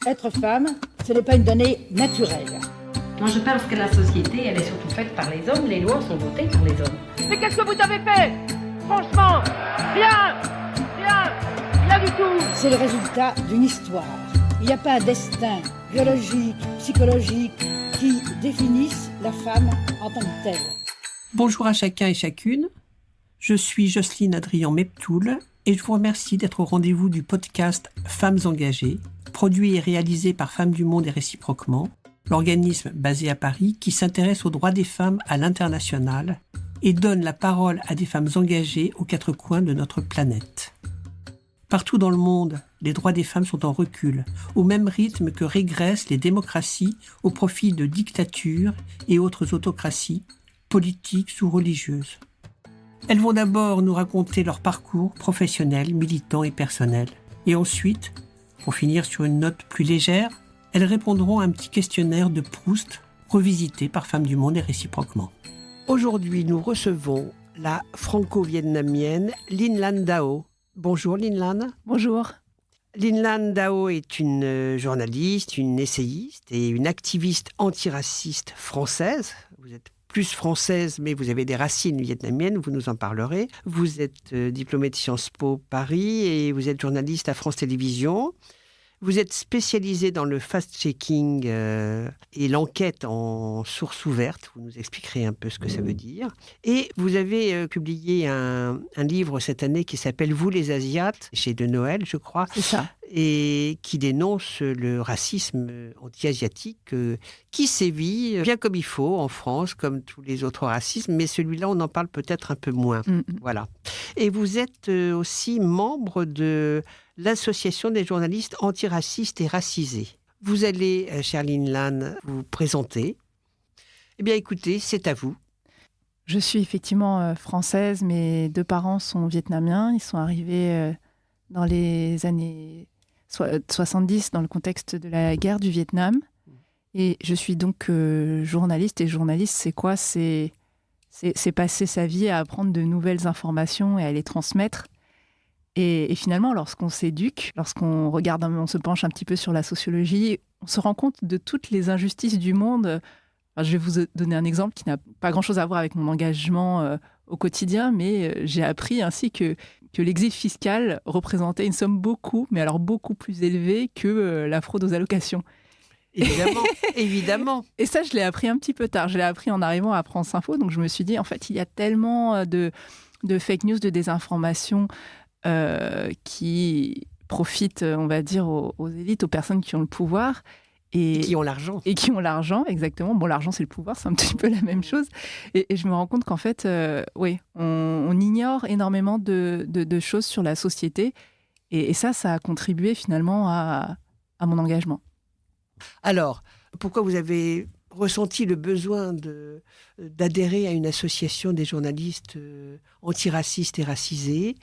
Être femme, ce n'est pas une donnée naturelle. Moi, je pense que la société, elle est surtout faite par les hommes. Les lois sont votées par les hommes. Mais qu'est-ce que vous avez fait? Franchement, rien du tout. C'est le résultat d'une histoire. Il n'y a pas un destin biologique, psychologique qui définisse la femme en tant que telle. Bonjour à chacun et chacune. Je suis Jocelyne Adrian-Meptoul et je vous remercie d'être au rendez-vous du podcast Femmes engagées, produit et réalisé par Femmes du Monde et réciproquement, l'organisme basé à Paris qui s'intéresse aux droits des femmes à l'international et donne la parole à des femmes engagées aux quatre coins de notre planète. Partout dans le monde, les droits des femmes sont en recul, au même rythme que régressent les démocraties au profit de dictatures et autres autocraties, politiques ou religieuses. Elles vont d'abord nous raconter leur parcours professionnel, militant et personnel. Et ensuite, pour finir sur une note plus légère, elles répondront à un petit questionnaire de Proust, revisité par Femmes du Monde et réciproquement. Aujourd'hui, nous recevons la franco-vietnamienne Linh Lan Dao. Bonjour Linh Lan. Bonjour. Linh Lan Dao est une journaliste, une essayiste et une activiste antiraciste française. Vous êtes plus française, mais vous avez des racines vietnamiennes, vous nous en parlerez. Vous êtes diplômée de Sciences Po Paris et vous êtes journaliste à France Télévisions. Vous êtes spécialisée dans le fact-checking et l'enquête en source ouverte. Vous nous expliquerez un peu ce que ça veut dire. Et vous avez publié un livre cette année qui s'appelle « Vous les Asiates » chez De Noël, je crois. C'est ça. Et qui dénonce le racisme anti-asiatique qui sévit bien comme il faut en France, comme tous les autres racismes. Mais celui-là, on en parle peut-être un peu moins. Voilà. Et vous êtes aussi membre de l'Association des journalistes antiracistes et racisés. Vous allez, chère Linh Lan, vous présenter. Eh bien, écoutez, c'est à vous. Je suis effectivement française, mes deux parents sont vietnamiens. Ils sont arrivés dans les années 70 dans le contexte de la guerre du Vietnam. Et je suis donc journaliste. Et journaliste, c'est quoi ? C'est passer sa vie à apprendre de nouvelles informations et à les transmettre. Et finalement, lorsqu'on s'éduque, lorsqu'on regarde, on se penche un petit peu sur la sociologie, on se rend compte de toutes les injustices du monde. Enfin, je vais vous donner un exemple qui n'a pas grand-chose à voir avec mon engagement au quotidien, mais j'ai appris ainsi que l'exil fiscal représentait une somme beaucoup plus élevée que la fraude aux allocations. Évidemment, évidemment. Et ça, je l'ai appris un petit peu tard. Je l'ai appris en arrivant à France Info. Donc, je me suis dit, en fait, il y a tellement de fake news, de désinformation qui profitent, on va dire, aux élites, aux personnes qui ont le pouvoir. Et qui ont l'argent. Et qui ont l'argent, exactement. Bon, l'argent, c'est le pouvoir, c'est un petit peu la même chose. Et je me rends compte qu'en fait, oui, on ignore énormément de choses sur la société. Et ça a contribué finalement à mon engagement. Alors, pourquoi vous avez ressenti le besoin d'adhérer à une association des journalistes antiracistes et racisés ?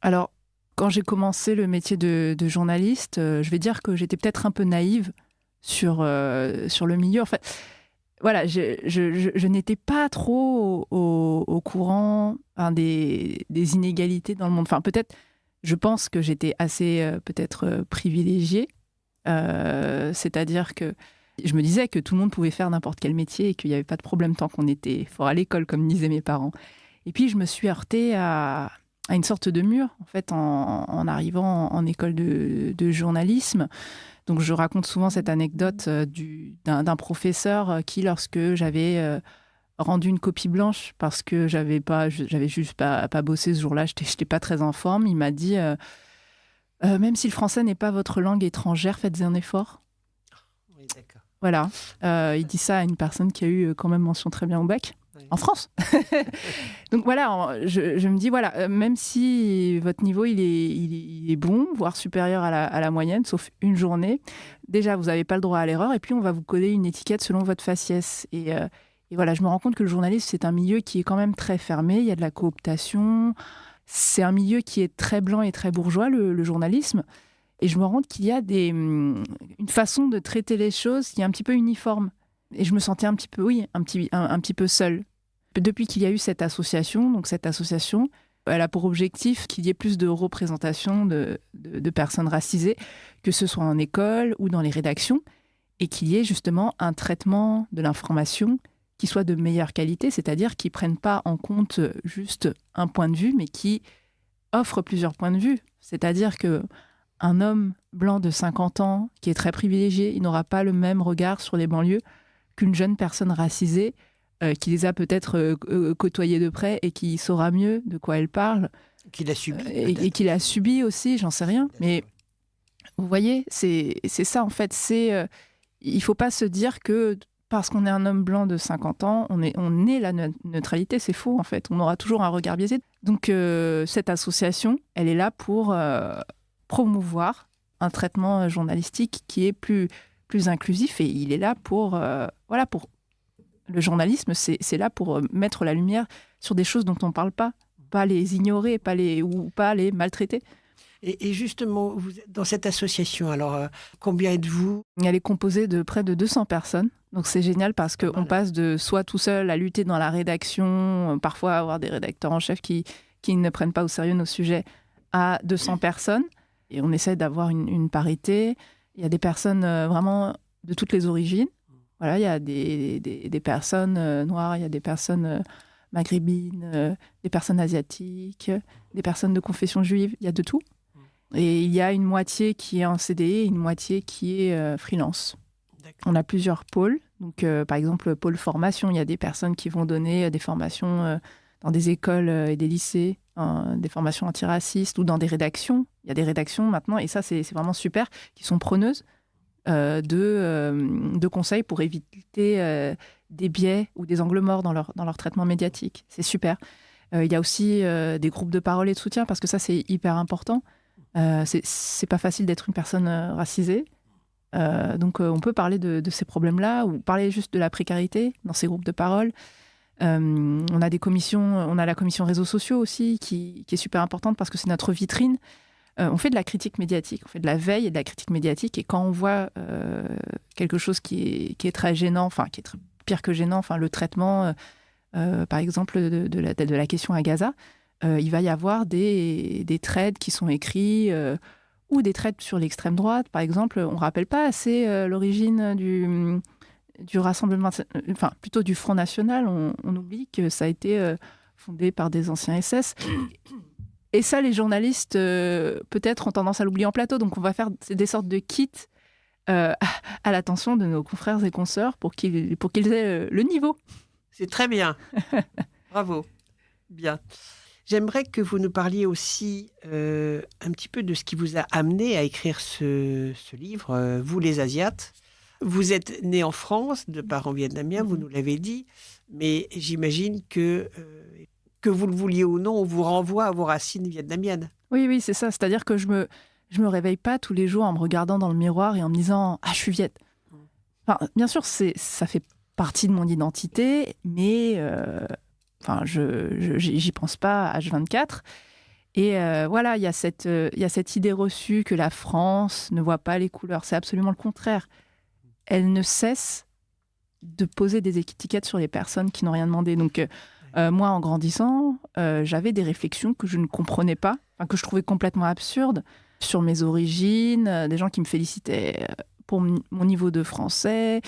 Alors, quand j'ai commencé le métier de journaliste, je vais dire que j'étais peut-être un peu naïve sur le milieu. En fait, voilà, je n'étais pas trop au courant des inégalités dans le monde. Enfin, peut-être, je pense que j'étais assez peut-être privilégiée. C'est-à-dire que je me disais que tout le monde pouvait faire n'importe quel métier et qu'il n'y avait pas de problème tant qu'on était fort à l'école, comme disaient mes parents. Et puis, je me suis heurtée à une sorte de mur, en fait, en arrivant en école de journalisme. Donc, je raconte souvent cette anecdote d'un professeur qui, lorsque j'avais rendu une copie blanche parce que j'avais juste pas bossé ce jour-là, j'étais pas très en forme, il m'a dit même si le français n'est pas votre langue étrangère, faites un effort. Oui, d'accord. Voilà. Il dit ça à une personne qui a eu quand même mention très bien au bac. Oui. En France. Donc voilà, je me dis, voilà, même si votre niveau, il est bon, voire supérieur à la moyenne, sauf une journée, déjà, vous n'avez pas le droit à l'erreur, et puis on va vous coller une étiquette selon votre faciès. Et voilà, je me rends compte que le journalisme, c'est un milieu qui est quand même très fermé, il y a de la cooptation, c'est un milieu qui est très blanc et très bourgeois, le journalisme. Et je me rends compte qu'il y a une façon de traiter les choses qui est un petit peu uniforme. Et je me sentais un petit peu seule. Depuis qu'il y a eu cette association, elle a pour objectif qu'il y ait plus de représentation de personnes racisées, que ce soit en école ou dans les rédactions, et qu'il y ait justement un traitement de l'information qui soit de meilleure qualité, c'est-à-dire qui ne prenne pas en compte juste un point de vue, mais qui offre plusieurs points de vue. C'est-à-dire qu'un homme blanc de 50 ans qui est très privilégié, il n'aura pas le même regard sur les banlieues qu'une jeune personne racisée qui les a peut-être côtoyées de près et qui saura mieux de quoi elle parle. Qu'il a subi. Et qu'il a subi aussi, j'en sais rien. Mais vous voyez, c'est ça en fait. Il ne faut pas se dire que parce qu'on est un homme blanc de 50 ans, on est la neutralité. C'est faux en fait. On aura toujours un regard biaisé. Donc cette association, elle est là pour promouvoir un traitement journalistique qui est plus inclusif, et il est là pour le journalisme, c'est là pour mettre la lumière sur des choses dont on ne parle pas les ignorer, pas les maltraiter. Et justement, vous êtes dans cette association, alors combien êtes-vous ? Elle est composée de près de 200 personnes, donc c'est génial parce qu'on passe de soit tout seul à lutter dans la rédaction, parfois avoir des rédacteurs en chef qui ne prennent pas au sérieux nos sujets, à 200 personnes, et on essaie d'avoir une parité. Il y a des personnes vraiment de toutes les origines. Voilà, il y a des personnes noires, il y a des personnes maghrébines, des personnes asiatiques, des personnes de confession juive, il y a de tout. Et il y a une moitié qui est en CDI et une moitié qui est freelance. D'accord. On a plusieurs pôles. Donc, par exemple, pôle formation, il y a des personnes qui vont donner des formations dans des écoles et des lycées, des formations antiracistes, ou dans des rédactions. Il y a des rédactions maintenant, et ça, c'est vraiment super, qui sont preneuses de conseils pour éviter des biais ou des angles morts dans leur traitement médiatique. C'est super. Il y a aussi des groupes de parole et de soutien, parce que ça, c'est hyper important. C'est pas facile d'être une personne racisée. Donc, on peut parler de ces problèmes-là, ou parler juste de la précarité dans ces groupes de parole. On a des commissions, on a la commission réseaux sociaux aussi, qui est super importante, parce que c'est notre vitrine. On fait de la critique médiatique, on fait de la veille et de la critique médiatique, et quand on voit quelque chose qui est très gênant, enfin qui est pire que gênant, enfin le traitement, par exemple de la question à Gaza, il va y avoir des threads qui sont écrits, ou des threads sur l'extrême droite, par exemple. On ne rappelle pas assez l'origine du rassemblement, enfin plutôt du Front National. On oublie que ça a été fondé par des anciens SS. Et ça, les journalistes, peut-être, ont tendance à l'oublier en plateau. Donc, on va faire des sortes de kits à l'attention de nos confrères et consoeurs pour qu'ils aient le niveau. C'est très bien. Bravo. Bien. J'aimerais que vous nous parliez aussi un petit peu de ce qui vous a amené à écrire ce livre, Vous les Asiates. Vous êtes né en France, de parents vietnamiens, vous nous l'avez dit, mais j'imagine que vous le vouliez ou non, on vous renvoie à vos racines vietnamiennes. Oui, c'est ça. C'est-à-dire que je me réveille pas tous les jours en me regardant dans le miroir et en me disant « Ah, je suis viette ». Enfin, bien sûr, ça fait partie de mon identité, mais j'y pense pas à H24. Et voilà, il y a cette idée reçue que la France ne voit pas les couleurs. C'est absolument le contraire. Elle ne cesse de poser des étiquettes sur les personnes qui n'ont rien demandé. Donc, moi, en grandissant, j'avais des réflexions que je ne comprenais pas, que je trouvais complètement absurdes, sur mes origines, des gens qui me félicitaient pour mon niveau de français.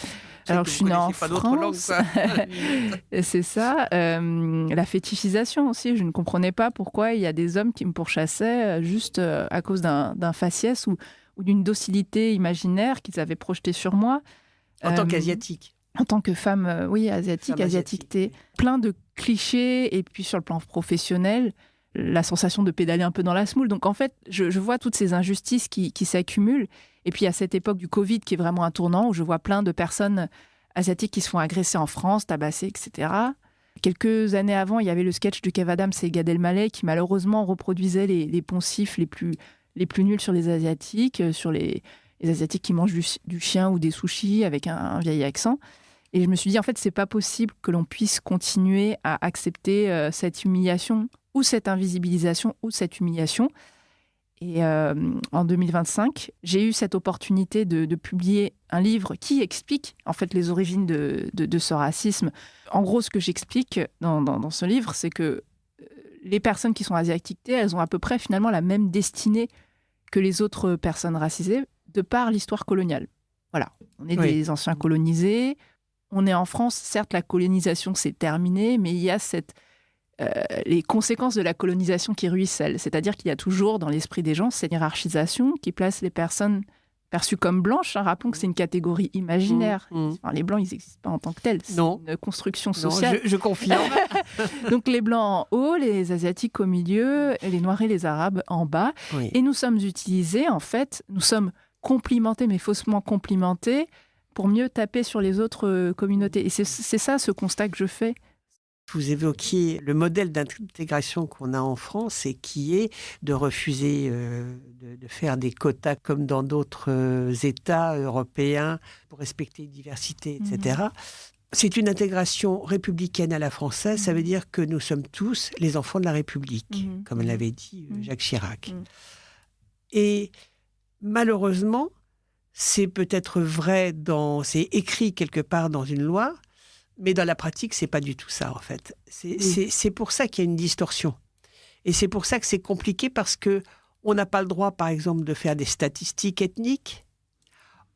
Alors, je suis née en France. C'est ça. La fétichisation aussi. Je ne comprenais pas pourquoi il y a des hommes qui me pourchassaient juste à cause d'un faciès ou d'une docilité imaginaire qu'ils avaient projetée sur moi. En tant qu'asiatique. En tant que femme, asiatique. Plein de clichés. Et puis, sur le plan professionnel, la sensation de pédaler un peu dans la semoule. Donc, en fait, je vois toutes ces injustices qui s'accumulent. Et puis, à cette époque du Covid, qui est vraiment un tournant, où je vois plein de personnes asiatiques qui se font agresser en France, tabassées, etc. Quelques années avant, il y avait le sketch de Kev Adams et Gad Elmaleh qui, malheureusement, reproduisait les poncifs les plus nuls sur les Asiatiques, sur les Asiatiques qui mangent du chien ou des sushis avec un vieil accent. Et je me suis dit, en fait, c'est pas possible que l'on puisse continuer à accepter cette humiliation, ou cette invisibilisation, ou cette humiliation. Et en 2025, j'ai eu cette opportunité de publier un livre qui explique en fait les origines de ce racisme. En gros, ce que j'explique dans ce livre, c'est que les personnes qui sont asiatiques, elles ont à peu près finalement la même destinée que les autres personnes racisées de par l'histoire coloniale. Voilà, on est des anciens colonisés, on est en France, certes la colonisation c'est terminé, mais il y a les conséquences de la colonisation qui ruissellent, c'est-à-dire qu'il y a toujours dans l'esprit des gens cette hiérarchisation qui place les personnes perçues comme blanches. Rappelons que c'est une catégorie imaginaire. Enfin, les blancs, ils n'existent pas en tant que tels. C'est une construction sociale. Non, je confirme. Donc les blancs en haut, les asiatiques au milieu, les noirs et les arabes en bas. Oui. Et nous sommes utilisés, en fait, nous sommes complimentés, mais faussement complimentés, pour mieux taper sur les autres communautés. Et c'est ça, ce constat que je fais. Vous évoquiez le modèle d'intégration qu'on a en France et qui est de refuser de faire des quotas comme dans d'autres États européens pour respecter la diversité, etc. C'est une intégration républicaine à la française. Ça veut dire que nous sommes tous les enfants de la République, comme l'avait dit Jacques Chirac. Et malheureusement, c'est peut-être vrai, c'est écrit quelque part dans une loi, mais dans la pratique, c'est pas du tout ça, en fait. C'est pour ça qu'il y a une distorsion. Et c'est pour ça que c'est compliqué, parce qu'on n'a pas le droit, par exemple, de faire des statistiques ethniques.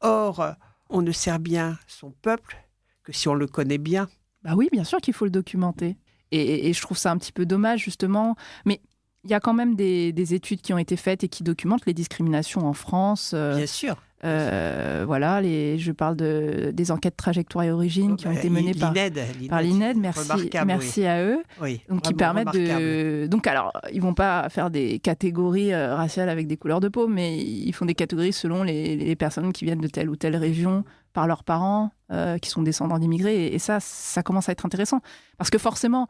Or, on ne sert bien son peuple que si on le connaît bien. Bah oui, bien sûr qu'il faut le documenter. Et je trouve ça un petit peu dommage, justement. Mais il y a quand même des études qui ont été faites et qui documentent les discriminations en France. Bien sûr. Voilà, je parle des enquêtes trajectoire et origine qui ont été menées par l'INED. Merci à eux. Oui, donc, qui permettent de. Donc, alors, ils vont pas faire des catégories raciales avec des couleurs de peau, mais ils font des catégories selon les personnes qui viennent de telle ou telle région par leurs parents, qui sont descendants d'immigrés. Et ça commence à être intéressant. Parce que forcément,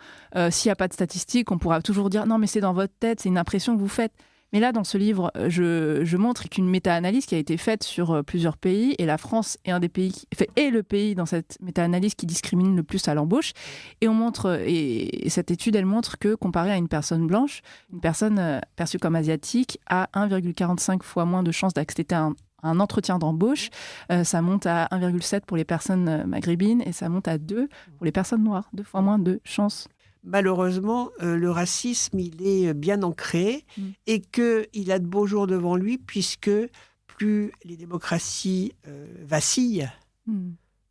s'il n'y a pas de statistiques, on pourra toujours dire non, mais c'est dans votre tête, c'est une impression que vous faites. Mais là, dans ce livre, je montre qu'une méta-analyse qui a été faite sur plusieurs pays, et la France est le pays dans cette méta-analyse qui discrimine le plus à l'embauche. Et on montre, et cette étude, elle montre que comparé à une personne blanche, une personne perçue comme asiatique a 1,45 fois moins de chances d'accéder à un entretien d'embauche. Ça monte à 1,7 pour les personnes maghrébines et ça monte à 2 pour les personnes noires. 2 fois moins de chances. Malheureusement, le racisme, il est bien ancré et qu'il a de beaux jours devant lui, puisque plus les démocraties vacillent,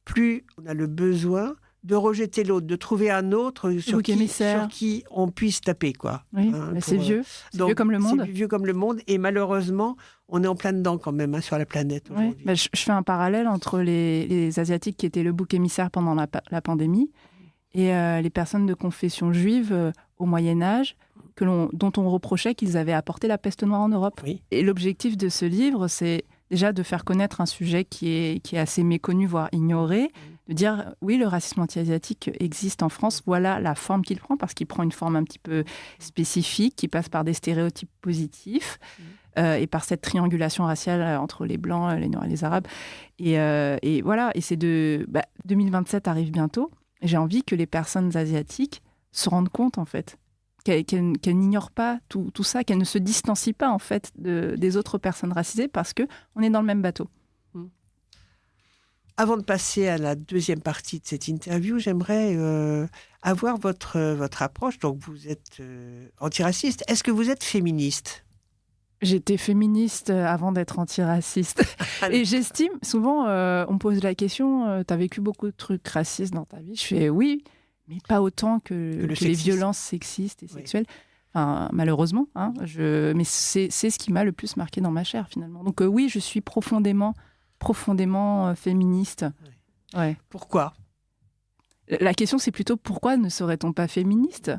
plus on a le besoin de rejeter l'autre, de trouver un autre sur qui on puisse taper, quoi. Oui, mais c'est vieux. C'est vieux comme le monde. C'est vieux comme le monde. Et malheureusement, on est en plein dedans quand même sur la planète aujourd'hui. Bah, je fais un parallèle entre les Asiatiques qui étaient le bouc émissaire pendant la pandémie et les personnes de confession juive au Moyen-Âge, dont on reprochait qu'ils avaient apporté la peste noire en Europe. Oui. Et l'objectif de ce livre, c'est déjà de faire connaître un sujet qui est assez méconnu, voire ignoré, de dire, oui, le racisme anti-asiatique existe en France, voilà la forme qu'il prend, parce qu'il prend une forme un petit peu spécifique, qui passe par des stéréotypes positifs, et par cette triangulation raciale entre les Blancs, les Noirs et les Arabes. Et voilà, et c'est 2027 arrive bientôt, et j'ai envie que les personnes asiatiques se rendent compte, en fait, qu'elles n'ignorent pas tout ça, qu'elles ne se distancient pas, en fait, des autres personnes racisées, parce qu'on est dans le même bateau. Avant de passer à la deuxième partie de cette interview, j'aimerais avoir votre approche. Donc, vous êtes antiraciste. Est-ce que vous êtes féministe ? J'étais féministe avant d'être antiraciste. Et j'estime, souvent, on me pose la question, t'as vécu beaucoup de trucs racistes dans ta vie ? Je fais oui, mais pas autant que les violences sexistes et sexuelles. Oui. Enfin, malheureusement. Hein, mais c'est ce qui m'a le plus marqué dans ma chair, finalement. Donc oui, je suis profondément féministe. Oui. Ouais. Pourquoi ? La question, c'est plutôt pourquoi ne serait-on pas féministe ?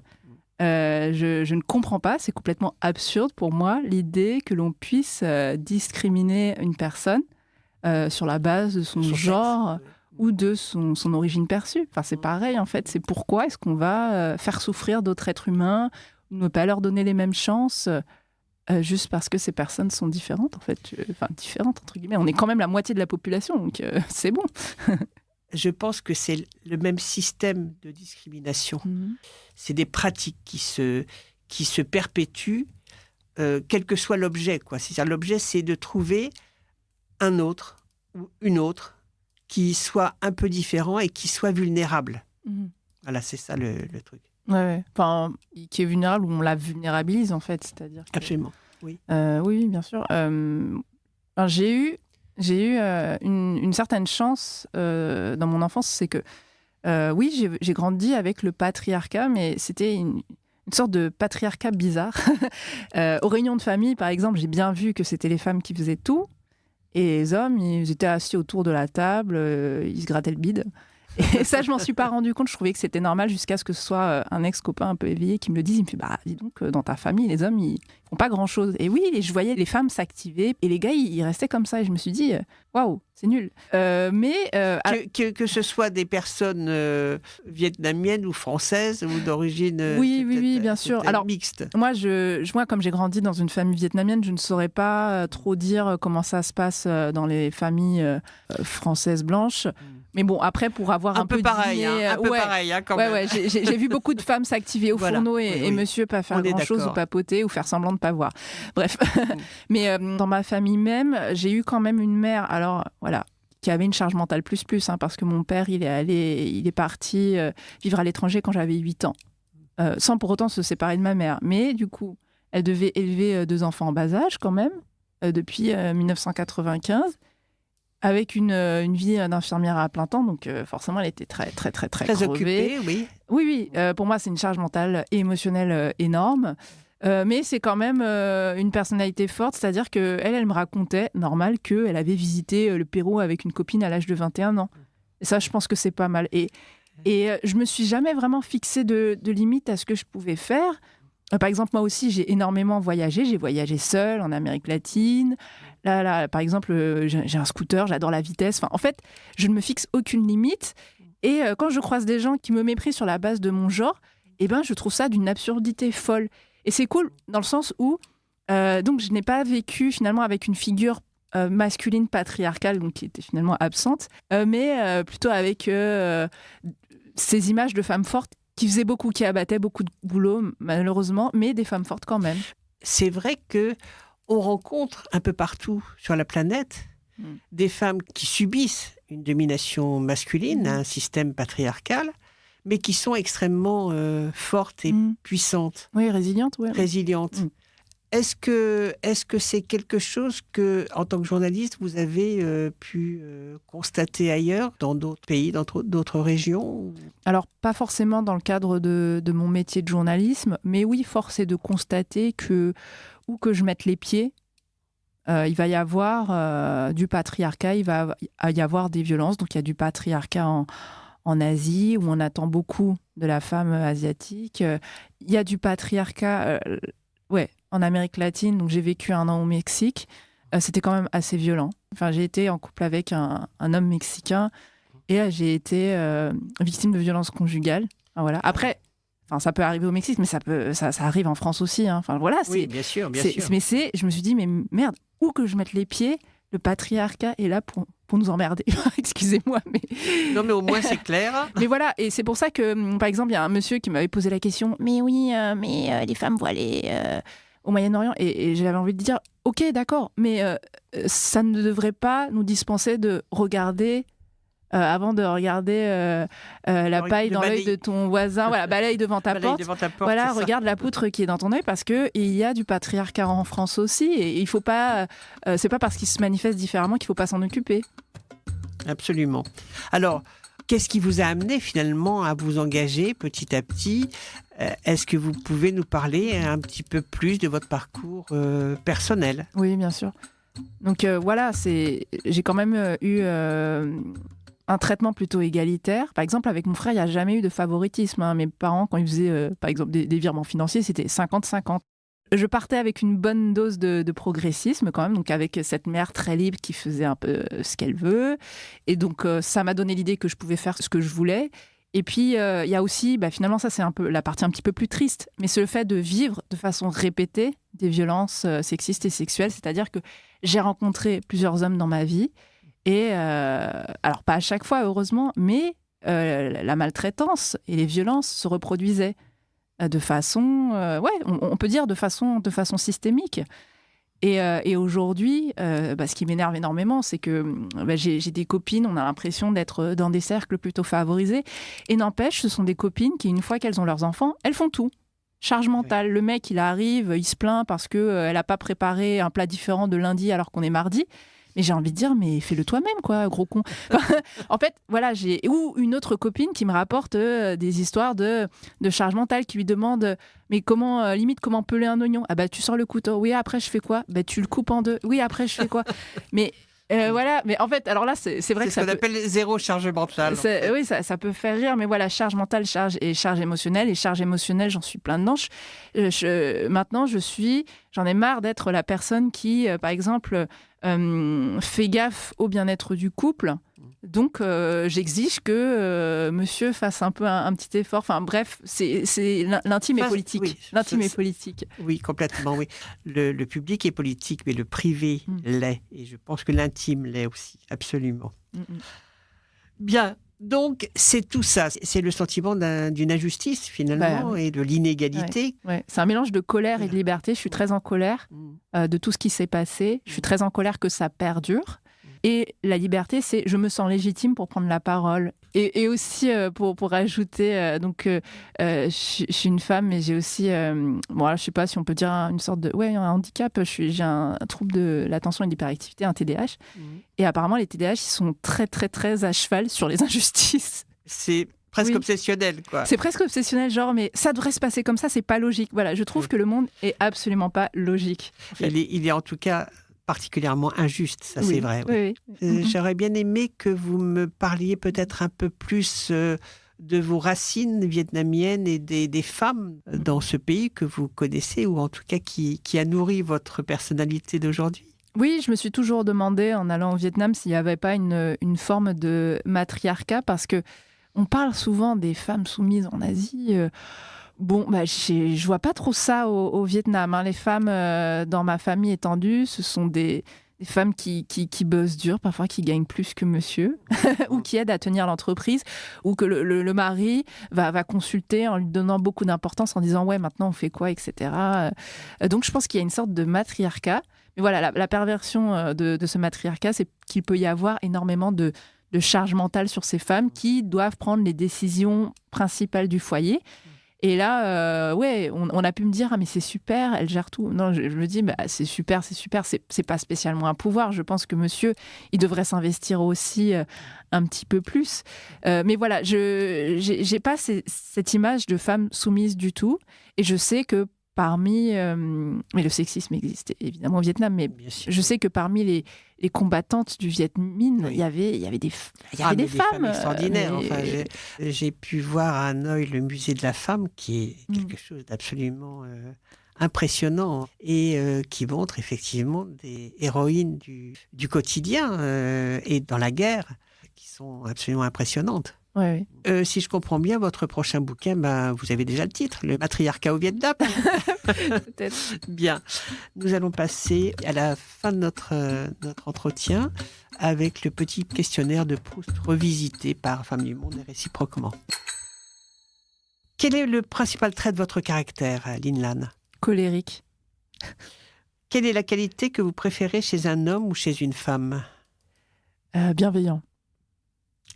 Je ne comprends pas, c'est complètement absurde pour moi, l'idée que l'on puisse discriminer une personne sur la base de son genre ou de son origine perçue. Enfin, c'est pareil, en fait. C'est pourquoi est-ce qu'on va faire souffrir d'autres êtres humains, ou ne pas leur donner les mêmes chances juste parce que ces personnes sont différentes, en fait. Enfin, différentes, entre guillemets. On est quand même la moitié de la population, donc c'est bon. Je pense que c'est le même système de discrimination. C'est des pratiques qui se perpétuent, quel que soit l'objet, quoi. C'est-à-dire, l'objet, c'est de trouver un autre ou une autre qui soit un peu différent et qui soit vulnérable. Voilà, c'est ça le truc. Ouais. Enfin, qui est vulnérable ou on la vulnérabilise, en fait. C'est-à-dire Absolument. Oui. Oui, bien sûr. Alors, j'ai eu une certaine chance dans mon enfance, c'est que oui, j'ai grandi avec le patriarcat, mais c'était une sorte de patriarcat bizarre. Aux réunions de famille, par exemple, j'ai bien vu que c'était les femmes qui faisaient tout, et les hommes, ils étaient assis autour de la table, ils se grattaient le bide. Et ça, je m'en suis pas rendu compte. Je trouvais que c'était normal jusqu'à ce que ce soit un ex-copain un peu éveillé qui me le dise. Il me fait, bah, dis donc, dans ta famille, les hommes, ils font pas grand-chose. Et oui, je voyais les femmes s'activer et les gars, ils restaient comme ça. Et je me suis dit, waouh, c'est nul. Que ce soit des personnes vietnamiennes ou françaises ou d'origine oui, bien sûr. Alors, mixte. Moi, comme j'ai grandi dans une famille vietnamienne, je ne saurais pas trop dire comment ça se passe dans les familles françaises blanches. Mais bon, après, pour avoir un peu pareil, dîné, pareil, quand même. Ouais, j'ai vu beaucoup de femmes s'activer au fourneau et monsieur pas faire grand-chose ou papoter ou faire semblant de pas voir. Bref. Mais dans ma famille même, j'ai eu quand même une mère, alors voilà, qui avait une charge mentale plus, parce que mon père, il est parti vivre à l'étranger quand j'avais 8 ans, sans pour autant se séparer de ma mère. Mais du coup, elle devait élever 2 enfants en bas âge quand même, depuis 1995. Avec une vie d'infirmière à plein temps, donc forcément, elle était très crevée. Occupée, oui. Oui, pour moi, c'est une charge mentale et émotionnelle énorme. Mais c'est quand même une personnalité forte, c'est-à-dire qu'elle me racontait, normal, qu'elle avait visité le Pérou avec une copine à l'âge de 21 ans. Et ça, je pense que c'est pas mal. Et je me suis jamais vraiment fixée de limite à ce que je pouvais faire. Par exemple, moi aussi, j'ai énormément voyagé. J'ai voyagé seule en Amérique latine. Là, par exemple, j'ai un scooter, j'adore la vitesse. Enfin, en fait, je ne me fixe aucune limite. Et quand je croise des gens qui me méprisent sur la base de mon genre, je trouve ça d'une absurdité folle. Et c'est cool dans le sens où donc je n'ai pas vécu finalement avec une figure masculine patriarcale, donc qui était finalement absente, mais plutôt avec ces images de femmes fortes qui faisaient beaucoup, qui abattaient beaucoup de boulot, malheureusement, mais des femmes fortes quand même. C'est vrai que on rencontre un peu partout sur la planète des femmes qui subissent une domination masculine, un système patriarcal, mais qui sont extrêmement fortes et puissantes. Oui, résilientes. Ouais. Résilientes. Est-ce que c'est quelque chose que, en tant que journaliste, vous avez pu constater ailleurs, dans d'autres pays, dans d'autres régions ? Alors, pas forcément dans le cadre de mon métier de journalisme, mais oui, force est de constater que, où que je mette les pieds, il va y avoir du patriarcat, il va y avoir des violences. Donc, il y a du patriarcat en Asie, où on attend beaucoup de la femme asiatique. Il y a du patriarcat... en Amérique latine, donc j'ai vécu 1 an au Mexique. C'était quand même assez violent. Enfin, j'ai été en couple avec un homme mexicain et là, j'ai été victime de violences conjugales. Enfin, voilà. Après, ça peut arriver au Mexique, mais ça arrive en France aussi. Hein. Enfin, voilà, oui, bien sûr. Mais je me suis dit, mais merde, où que je mette les pieds, le patriarcat est là pour nous emmerder. Excusez-moi, mais... Non, mais au moins, c'est clair. Mais voilà, et c'est pour ça que, par exemple, il y a un monsieur qui m'avait posé la question, mais oui, les femmes voilées au Moyen-Orient, et j'avais envie de dire, ok, d'accord, mais ça ne devrait pas nous dispenser de regarder, avant de regarder la paille dans l'œil de ton voisin, voilà, balaye devant ta porte. Voilà, regarde la poutre qui est dans ton œil, parce qu'il y a du patriarcat en France aussi, et il faut pas, c'est pas parce qu'il se manifeste différemment qu'il faut pas s'en occuper. Absolument. Alors, qu'est-ce qui vous a amené finalement à vous engager petit à petit ? Est-ce que vous pouvez nous parler un petit peu plus de votre parcours personnel ? Oui, bien sûr. Donc voilà, j'ai quand même eu un traitement plutôt égalitaire. Par exemple, avec mon frère, il n'y a jamais eu de favoritisme. Hein. Mes parents, quand ils faisaient par exemple des virements financiers, c'était 50-50. Je partais avec une bonne dose de progressisme quand même, donc avec cette mère très libre qui faisait un peu ce qu'elle veut. Et donc, ça m'a donné l'idée que je pouvais faire ce que je voulais. Et puis, il y a aussi, finalement, ça c'est un peu la partie un petit peu plus triste, mais c'est le fait de vivre de façon répétée des violences sexistes et sexuelles. C'est-à-dire que j'ai rencontré plusieurs hommes dans ma vie. Et, alors pas à chaque fois, heureusement, mais la maltraitance et les violences se reproduisaient. De façon, on peut dire de façon systémique. Et aujourd'hui, ce qui m'énerve énormément, c'est que j'ai des copines, on a l'impression d'être dans des cercles plutôt favorisés. Et n'empêche, ce sont des copines qui, une fois qu'elles ont leurs enfants, elles font tout. Charge mentale. Le mec, il arrive, il se plaint parce qu'elle n'a pas préparé un plat différent de lundi alors qu'on est mardi. Mais j'ai envie de dire, mais fais-le toi-même, quoi, gros con. En fait, voilà, ou une autre copine qui me rapporte des histoires de charge mentale, qui lui demande, mais limite, comment peler un oignon ? Ah bah, tu sors le couteau. Oui, après, je fais quoi ? Bah, tu le coupes en deux. Oui, après, je fais quoi ? Mais voilà, mais en fait, alors là, c'est vrai que c'est ce qu'on appelle zéro charge mentale. Oui, ça peut faire rire, mais voilà, charge mentale, charge émotionnelle. Et charge émotionnelle, j'en suis plein dedans. Maintenant, j'en ai marre d'être la personne qui, par exemple, fait gaffe au bien-être du couple. Donc, j'exige que monsieur fasse un peu un petit effort. Enfin, bref, l'intime est politique. Oui, l'intime est politique. Oui, complètement, oui. Le public est politique, mais le privé l'est. Et je pense que l'intime l'est aussi, absolument. Bien, donc, c'est tout ça. C'est le sentiment d'une injustice, finalement, et de l'inégalité. Ouais. C'est un mélange de colère et de liberté. Je suis très en colère de tout ce qui s'est passé. Je suis très en colère que ça perdure. Et la liberté, c'est je me sens légitime pour prendre la parole. Et aussi, pour ajouter, je suis une femme, mais j'ai aussi, je sais pas si on peut dire une sorte de... Ouais, un handicap. J'ai un trouble de l'attention et de l'hyperactivité, un TDAH. Et apparemment, les TDAH, ils sont très, très, très à cheval sur les injustices. C'est presque obsessionnel, quoi. C'est presque obsessionnel, genre, mais ça devrait se passer comme ça, c'est pas logique. Voilà, je trouve que le monde est absolument pas logique. En fait. Il est en tout cas particulièrement injuste, ça c'est vrai. Oui. J'aurais bien aimé que vous me parliez peut-être un peu plus de vos racines vietnamiennes et des femmes dans ce pays que vous connaissez, ou en tout cas qui a nourri votre personnalité d'aujourd'hui. Oui, je me suis toujours demandé, en allant au Vietnam, s'il n'y avait pas une forme de matriarcat, parce que on parle souvent des femmes soumises en Asie. Je vois pas trop ça au Vietnam. Les femmes dans ma famille étendue, ce sont des femmes qui bossent dur, parfois qui gagnent plus que monsieur, ou qui aident à tenir l'entreprise, ou que le mari va consulter en lui donnant beaucoup d'importance, en disant « ouais, maintenant on fait quoi ?» etc. Donc je pense qu'il y a une sorte de matriarcat. Mais voilà, la perversion de ce matriarcat, c'est qu'il peut y avoir énormément de charge mentale sur ces femmes qui doivent prendre les décisions principales du foyer. Et là, on a pu me dire « Ah, mais c'est super, elle gère tout. » Non, je me dis « c'est super, c'est pas spécialement un pouvoir. Je pense que monsieur, il devrait s'investir aussi un petit peu plus. » Mais voilà, j'ai pas cette image de femme soumise du tout. Et je sais que mais le sexisme existe évidemment au Vietnam, mais je sais que parmi les combattantes du Viet Minh, il y avait des femmes extraordinaires. J'ai pu voir à Hanoï le musée de la femme, qui est quelque chose d'absolument impressionnant et qui montre effectivement des héroïnes du quotidien et dans la guerre qui sont absolument impressionnantes. Oui. Si je comprends bien, votre prochain bouquin, vous avez déjà le titre, Le matriarcat au Vietnam. Peut-être. Bien. Nous allons passer à la fin de notre entretien avec le petit questionnaire de Proust revisité par Femmes du Monde et réciproquement. Quel est le principal trait de votre caractère, Linh Lan ? Colérique. Quelle est la qualité que vous préférez chez un homme ou chez une femme ? Bienveillant.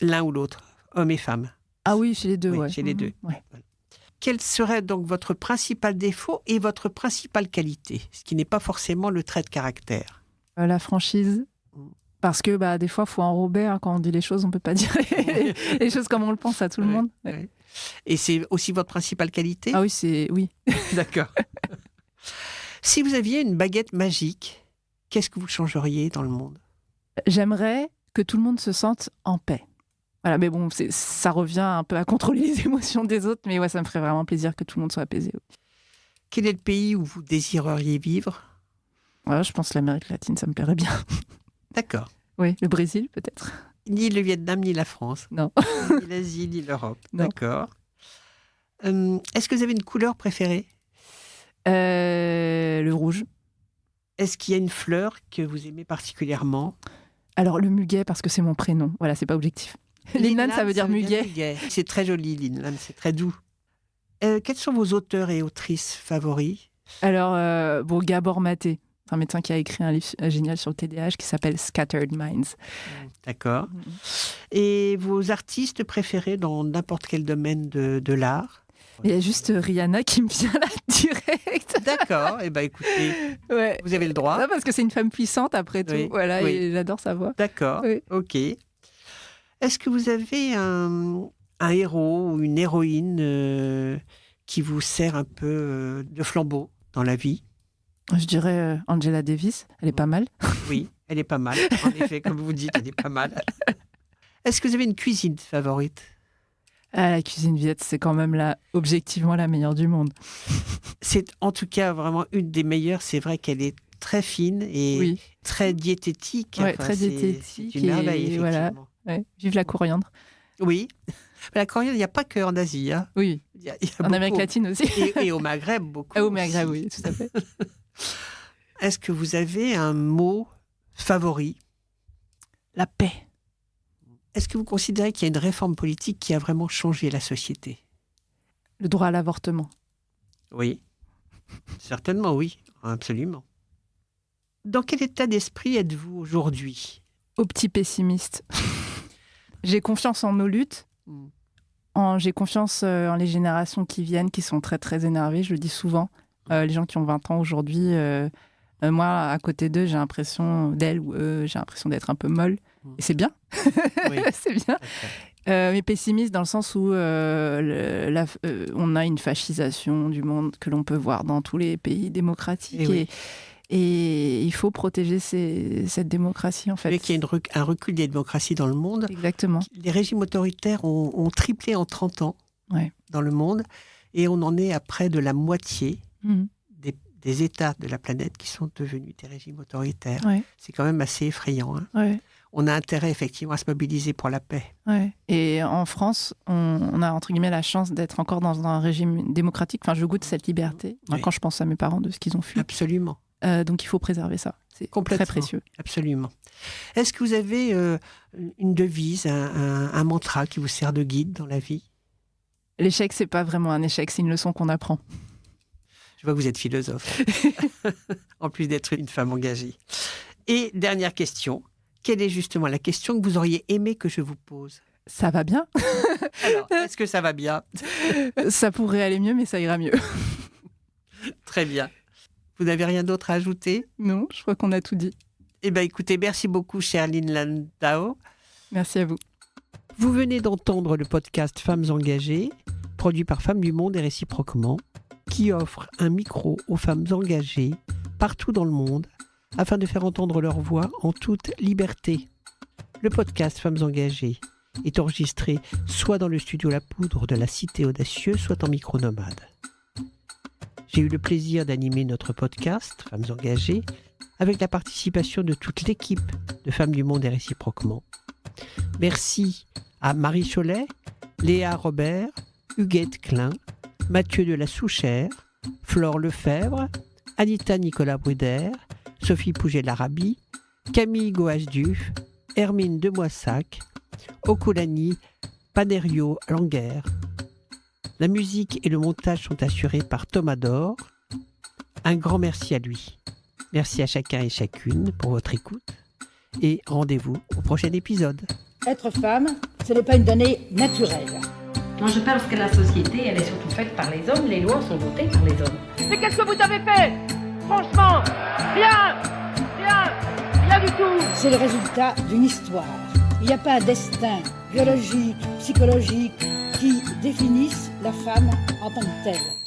L'un ou l'autre ? Hommes et femmes. Ah oui, chez les deux, oui, chez les deux. Ouais. Quel serait donc votre principal défaut et votre principale qualité ? Ce qui n'est pas forcément le trait de caractère. La franchise. Parce que des fois, il faut enrober. Quand on dit les choses, on ne peut pas dire les choses comme on le pense à tout le monde. Ouais. Et c'est aussi votre principale qualité ? Ah oui, oui. D'accord. Si vous aviez une baguette magique, qu'est-ce que vous changeriez dans le monde ? J'aimerais que tout le monde se sente en paix. Voilà, mais bon, ça revient un peu à contrôler les émotions des autres, mais ouais, ça me ferait vraiment plaisir que tout le monde soit apaisé. Quel est le pays où vous désireriez vivre ? Ouais, je pense l'Amérique latine, ça me plairait bien. D'accord. Oui, le Brésil, peut-être. Ni le Vietnam, ni la France. Non. Ni l'Asie, ni l'Europe. Non. D'accord. Est-ce que vous avez une couleur préférée ? Le rouge. Est-ce qu'il y a une fleur que vous aimez particulièrement ? Alors, le muguet, parce que c'est mon prénom. Voilà, c'est pas objectif. Linh Lan, ça veut dire muguet. C'est très joli, Linh Lan, c'est très doux. Quels sont vos auteurs et autrices favoris ? Alors, Gabor Maté. C'est un médecin qui a écrit un livre génial sur le TDAH qui s'appelle Scattered Minds. D'accord. Et vos artistes préférés dans n'importe quel domaine de l'art ? Il y a juste Rihanna qui me vient là direct. D'accord, eh ben écoutez, Ouais. vous avez le droit. Non, parce que c'est une femme puissante après tout. Oui, Voilà, oui. et j'adore sa voix. D'accord, Oui. ok. Est-ce que vous avez un héros ou une héroïne qui vous sert un peu de flambeau dans la vie? Je dirais Angela Davis, elle est pas mal. Oui, elle est pas mal. En effet, comme vous dites, elle est pas mal. Est-ce que vous avez une cuisine favorite? La cuisine viette, c'est quand même objectivement la meilleure du monde. C'est en tout cas vraiment une des meilleures. C'est vrai qu'elle est très fine et Oui, très diététique. Ouais, Enfin, très c'est- diététique C'est une merveille, et voilà. effectivement. ouais. Vive la coriandre. Oui. Mais la coriandre, il n'y a pas que en Asie. Hein. Oui, Il y a en beaucoup. Amérique latine aussi. Et au Maghreb, beaucoup. Au Maghreb, aussi. oui, tout à fait. Est-ce que vous avez un mot favori? La paix. Est-ce que vous considérez qu'il y a une réforme politique qui a vraiment changé la société? Le droit à l'avortement. Oui. Certainement, oui. Absolument. Dans quel état d'esprit êtes-vous aujourd'hui? Au petit pessimiste. J'ai confiance en nos luttes. J'ai confiance en les générations qui viennent, qui sont très, très énervées. Je le dis souvent. Les gens qui ont 20 ans aujourd'hui, moi, à côté d'eux, j'ai l'impression j'ai l'impression d'être un peu molle. Et c'est bien. Oui. C'est bien. Mais pessimiste dans le sens où on a une fascisation du monde que l'on peut voir dans tous les pays démocratiques. Et oui. Et il faut protéger cette démocratie, en fait. Vous savez qu'il y a un recul des démocraties dans le monde. Exactement. Les régimes autoritaires ont triplé en 30 ans Ouais. dans le monde et on en est à près de la moitié Mhm. des États de la planète qui sont devenus des régimes autoritaires. Ouais. C'est quand même assez effrayant. Hein. Ouais. On a intérêt effectivement à se mobiliser pour la paix. Ouais. Et en France, on a entre guillemets la chance d'être encore dans un régime démocratique. Enfin, je goûte cette liberté Oui. quand je pense à mes parents de ce qu'ils ont fui. Absolument, Donc il faut préserver ça. C'est Complètement. très précieux. absolument. Est-ce que vous avez une devise, un mantra qui vous sert de guide dans la vie? L'échec, c'est pas vraiment un échec, c'est une leçon qu'on apprend. Je vois que vous êtes philosophe, en plus d'être une femme engagée. Et dernière question, quelle est justement la question que vous auriez aimé que je vous pose? Ça va bien. Alors, est-ce que ça va bien? Ça pourrait aller mieux, mais ça ira mieux. Très bien. Vous n'avez rien d'autre à ajouter? Non, je crois qu'on a tout dit. Eh bien, écoutez, merci beaucoup, Sherline Landau. Merci à vous. Vous venez d'entendre le podcast Femmes engagées, produit par Femmes du Monde et réciproquement, qui offre un micro aux femmes engagées partout dans le monde afin de faire entendre leur voix en toute liberté. Le podcast Femmes engagées est enregistré soit dans le studio La Poudre de la Cité Audacieuse, soit en micro nomade. J'ai eu le plaisir d'animer notre podcast Femmes engagées avec la participation de toute l'équipe de Femmes du Monde et réciproquement. Merci à Marie Cholet, Léa Robert, Huguette Klein, Mathieu de la Souchère, Flore Lefebvre, Anita Nicolas Bruder, Sophie Pouget-Larabi, Camille Goasduf, Hermine de Moissac, Okulani Panerio Langer. La musique et le montage sont assurés par Thomas Dor. Un grand merci à lui. Merci à chacun et chacune pour votre écoute et rendez-vous au prochain épisode. Être femme, ce n'est pas une donnée naturelle. Moi, je pense que la société, elle est surtout faite par les hommes. Les lois sont votées par les hommes. Mais qu'est-ce que vous avez fait? Franchement, rien, rien, rien du tout. C'est le résultat d'une histoire. Il n'y a pas un destin biologique, psychologique qui définisse la femme en tant que telle.